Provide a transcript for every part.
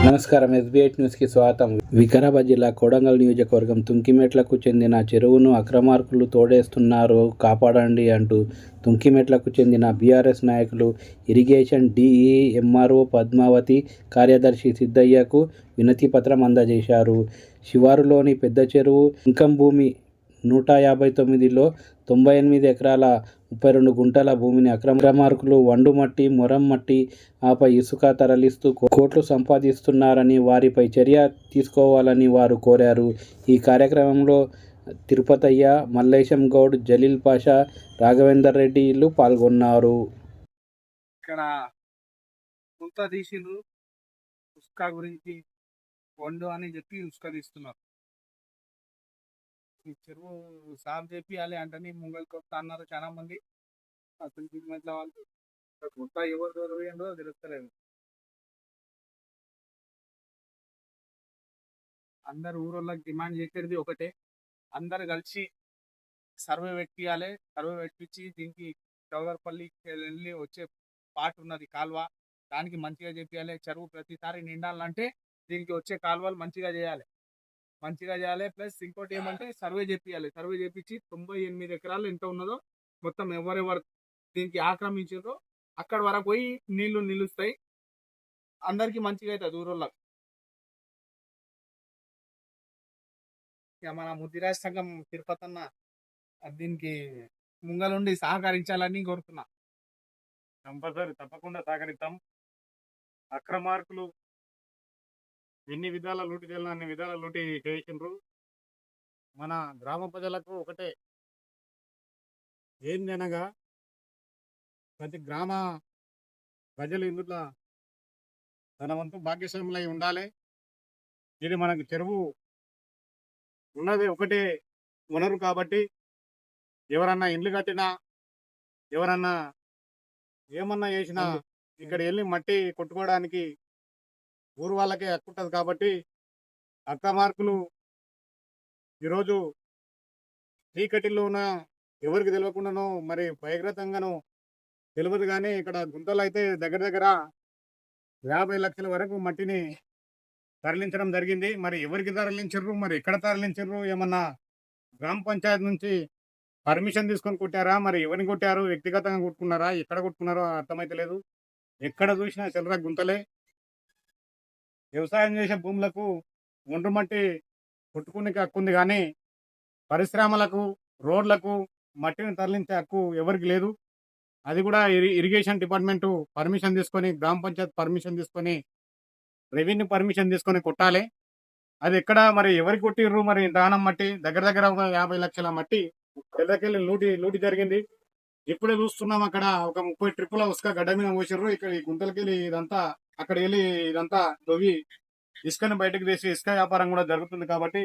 నమస్కారం. ఎస్బీఐ న్యూస్కి స్వాగతం. వికారాబాద్ జిల్లా కొడంగల్ నియోజకవర్గం తుంకిమెట్లకు చెందిన చెరువును అక్రమార్కులు తోడేస్తున్నారు, కాపాడండి అంటూ తుంకిమెట్లకు చెందిన బీఆర్ఎస్ నాయకులు ఇరిగేషన్ డిఈ ఎంఆర్ఓ పద్మావతి, కార్యదర్శి సిద్ధయ్యకు వినతి పత్రం అందజేశారు. శివారులోని పెద్ద చెరువు ఇంకం భూమి 159లో 98 ఎకరాల 32 గుంటల భూమిని అక్రమార్కులు వండు మట్టి, మొరం మట్టి, ఆపై ఇసుక తరలిస్తూ కోట్లు సంపాదిస్తున్నారని వారిపై చర్య తీసుకోవాలని వారు కోరారు. ఈ కార్యక్రమంలో తిరుపతయ్య, మల్లేశం గౌడ్, జలీల్ పాషా, రాఘవేందర్ రెడ్డిలు పాల్గొన్నారు. ఇక్కడ గుంత తీసిండ్రు, ఉస్క గురించి వండు అని చెప్పి ఉస్క తీస్తున్నారు. ఈ చెరువు సాఫ్ చేపియాలి అంటే ముంగల్ కొత్త అన్నారు చాలా మంది. అసలు ట్రీట్మెంట్ల వాళ్ళు కొత్త ఎవరు దొరికిందో తెలుస్తలేదు. అందరు ఊరోళ్ళకి డిమాండ్ చేసేది ఒకటే, అందరు కలిసి సర్వే పెట్టియాలి. సర్వే పెట్టించి దీనికి చౌదర్పల్లికి వెళ్ళి వచ్చే పార్ట్ ఉన్నది కాల్వ, దానికి మంచిగా చేపియాలి. చెరువు ప్రతిసారి నిండాలంటే దీనికి వచ్చే కాలువలు మంచిగా చేయాలి. ప్లస్ ఇంకోటి ఏమంటే సర్వే చేపియాలి. సర్వే చేపించి 98 ఎకరాలు ఎంత ఉన్నదో మొత్తం ఎవరెవరు దీనికి ఆక్రమించారో అక్కడ వరకు పోయి నీళ్లు నిలుస్తాయి. అందరికి మంచిగా అవుతుంది ఊరోళ్ళకి. ఇక మన ముద్దిరాజ్ సంఘం తిరుపతన్న దీనికి ముంగలుండి సహకరించాలని కోరుతున్నా. కంపల్సరీ తప్పకుండా సహకరిస్తాం. అక్రమార్కులు ఎన్ని విధాల లూటి చేయాలని అన్ని విధాల లూటి చేసిండ్రు. మన గ్రామ ప్రజలకు ఒకటే ఏందనగా, ప్రతి గ్రామ ప్రజలు ఇందులో తన వంతు భాగ్యస్వాములై ఉండాలి. ఇది మనకు చెరువు ఉన్నది ఒకటే వనరు కాబట్టి ఎవరన్నా ఇండ్లు కట్టినా, ఎవరన్నా ఏమన్నా చేసినా ఇక్కడ వెళ్ళి మట్టి కొట్టుకోవడానికి ఊరు వాళ్ళకే హక్కు ఉంటుంది. కాబట్టి అక్రమార్కులు ఈరోజు చీకటిలో ఉన్న ఎవరికి తెలియకుండానో మరి భయగ్రతంగానో తెలియదు, కానీ ఇక్కడ గుంతలు అయితే దగ్గర దగ్గర 50 లక్షల వరకు మట్టిని తరలించడం జరిగింది. మరి ఎవరికి తరలించరు, మరి ఎక్కడ తరలించరు, ఏమన్నా గ్రామ పంచాయతీ నుంచి పర్మిషన్ తీసుకొని కొట్టారా, మరి ఎవరిని కొట్టారు, వ్యక్తిగతంగా కొట్టుకున్నారా, ఎక్కడ కొట్టుకున్నారో అర్థమైతే లేదు. ఎక్కడ చూసినా చిల్లర గుంతలే. వ్యవసాయం చేసే భూములకు ఒండ్రు మట్టి కొట్టుకునే హక్కు ఉంది, కానీ పరిశ్రమలకు, రోడ్లకు మట్టిని తరలించే హక్కు ఎవరికి లేదు. అది కూడా ఇరిగేషన్ డిపార్ట్మెంటు పర్మిషన్ తీసుకొని, గ్రామ పంచాయత్ పర్మిషన్ తీసుకొని, రెవెన్యూ పర్మిషన్ తీసుకొని కొట్టాలి. అది ఎక్కడ మరి ఎవరికి కొట్టిర్రు, మరి దానం మట్టి దగ్గర దగ్గర ఒక 50 లక్షల మట్టి పెద్దకెళ్ళి లూటి జరిగింది. ఇప్పుడే చూస్తున్నాం, అక్కడ ఒక 30 ట్రిప్పుల ఉసుక గడ్డ మీద పోసిర్రు. ఇక్కడ ఈ గుంతలకెళ్ళి ఇదంతా అక్కడ వెళ్ళి ఇదంతా దొవ్వి ఇసుకని బయటకు తీసి ఇసుక వ్యాపారం కూడా జరుగుతుంది. కాబట్టి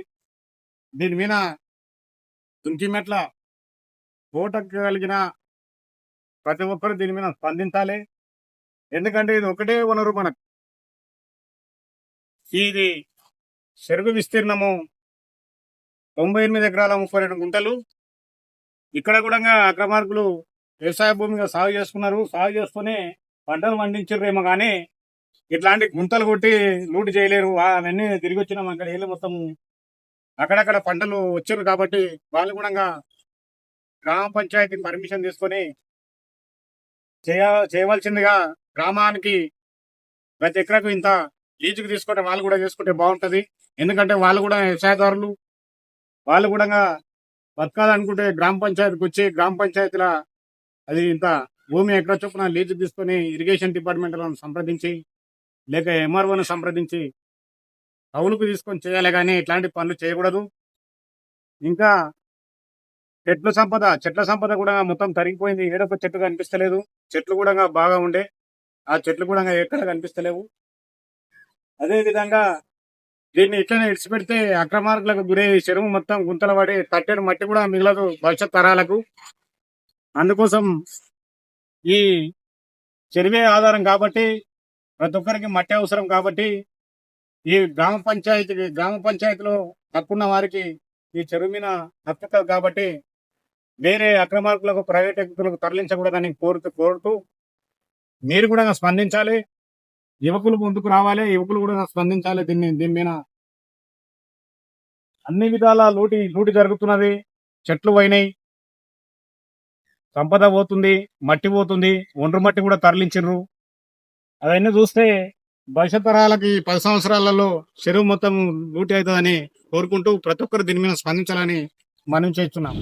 దీని మీద తుంకిమెట్ల ఓటకు కలిగిన ప్రతి ఒక్కరు దీని మీద స్పందించాలి. ఎందుకంటే ఇది ఒకటే వనరు మనకు. ఇది చెరుకు విస్తీర్ణము 98 ఎకరాల 32 గుంటలు. ఇక్కడ కూడా అక్రమార్కులు వ్యవసాయ భూమిగా సాగు చేసుకున్నారు. సాగు చేసుకుని పంటలు పండించారేమో, కానీ ఇట్లాంటి గుంతలు కొట్టి లూటు చేయలేరు. అవన్నీ తిరిగి వచ్చినాం, అక్కడ వెళ్ళి మొత్తం అక్కడక్కడ పంటలు వచ్చారు. కాబట్టి వాళ్ళు కూడా గ్రామ పంచాయతీ పర్మిషన్ తీసుకొని చేయవలసిందిగా, గ్రామానికి ప్రతి ఎకరకు ఇంత లీజుకు తీసుకుంటే వాళ్ళు కూడా చేసుకుంటే బాగుంటుంది. ఎందుకంటే వాళ్ళు కూడా వ్యవసాయదారులు, వాళ్ళు కూడా బతకాలనుకుంటే గ్రామ పంచాయతీకి వచ్చి గ్రామ పంచాయతీల అది ఇంత భూమి ఎక్కడ చొప్పున లీజు తీసుకొని ఇరిగేషన్ డిపార్ట్మెంట్లను సంప్రదించి, లేక ఎంఆర్ఓను సంప్రదించి కౌలుకు తీసుకొని చేయాలి, కానీ ఇట్లాంటి పనులు చేయకూడదు. ఇంకా చెట్ల సంపద కూడా మొత్తం తరిగిపోయింది. ఏడొక చెట్టు కనిపిస్తలేదు. చెట్లు కూడా బాగా ఉండే ఆ చెట్లు కూడా ఎక్కడ కనిపిస్తలేవు. అదేవిధంగా దీన్ని ఇట్లనే ఇడిచిపెడితే అక్రమార్కులకు గురై చెరువు మొత్తం గుంతలు పడి తట్టెడు మట్టి కూడా మిగలదు భవిష్యత్ తరాలకు. అందుకోసం ఈ చెరువే ఆధారం కాబట్టి, ప్రతి ఒక్కరికి మట్టి అవసరం కాబట్టి, ఈ గ్రామ పంచాయతీలో హక్కున్న వారికి ఈ చెరువు మీద హక్కు కాబట్టి వేరే అక్రమార్కులకు, ప్రైవేట్ వ్యక్తులకు తరలించకూడదని కోరుతూ మీరు కూడా స్పందించాలి. యువకులు ముందుకు రావాలి, యువకులు కూడా స్పందించాలి. దీని మీద అన్ని విధాల లూటి జరుగుతున్నది. చెట్లు పోయినాయి, సంపద పోతుంది, మట్టి పోతుంది, ఒండ్రు మట్టి కూడా తరలించిండ్రు. అవన్నీ చూస్తే భవిష్యత్ తరాలకి 10 సంవత్సరాలలో చెరువు మొత్తం లూటి అవుతుందని కోరుకుంటూ ప్రతి ఒక్కరు దీని మీద స్పందించాలని మనం చేస్తున్నాం.